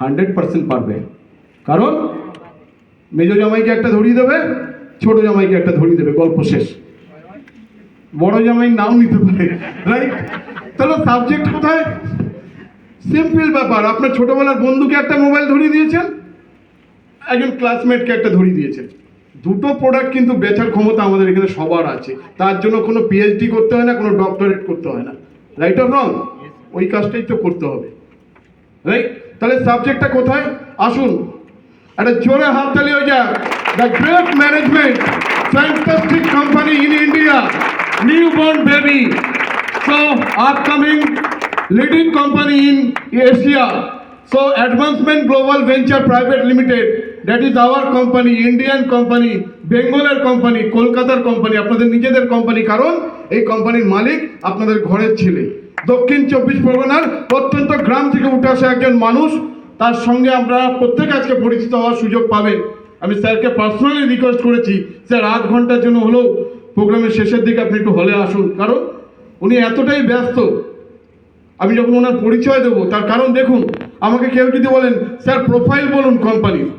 100% পারবে। কারণ মেজো জামাইকে একটা ধরিয়ে দেবে, ছোট জামাইকে একটা ধরিয়ে দেবে, গল্প শেষ। বড় জামাই নাও নিতে পারে, রাইট? তাহলে সাবজেক্ট কোথায়? সিম্পল ব্যাপার। আপনার ছোটবেলার বন্ধুকে একটা মোবাইল ধরিয়ে দিয়েছেন, একজন ক্লাসমেটকে একটা ধরিয়ে দিয়েছেন। দুটো প্রোডাক্ট কিন্তু বেচার ক্ষমতা আমাদের এখানে সবার আছে। তার জন্য কোনো পিএইচডি করতে হয় না, কোনো ডক্টরেট করতে হয় না, রাইট অর রং? ওই কাজটাই তো করতে হবে, রাইট? তাহলে সাবজেক্টটা কোথায়? আসুন একটা জোরে হাততালি হয়ে যাক। The great management, fantastic company in India, newborn baby, so upcoming leading company in Asia, so Advancement Global Venture Private Limited, that is our company, Indian company, বেঙ্গলের কোম্পানি, কলকাতার কোম্পানি, আপনাদের নিজেদের কোম্পানি। কারণ এই কোম্পানির মালিক আপনাদের ঘরের ছেলে, দক্ষিণ 24 পরগনার প্রত্যন্ত গ্রাম থেকে উঠে আসা একজন মানুষ। তার সঙ্গে আমরা প্রত্যেক আজকে পরিচিত হওয়ার সুযোগ পাবেন। আমি স্যারকে পার্সোনালি রিকোয়েস্ট করেছি, স্যার 8 ঘন্টার জন্য হলেও প্রোগ্রামের শেষের দিকে আপনি একটু হলে আসুন, কারণ উনি এতটাই ব্যস্ত। আমি যখন ওনার পরিচয় দেবো, তার কারণ দেখুন, আমাকে কেউ যদি বলেন স্যার প্রোফাইল বলুন কোম্পানির,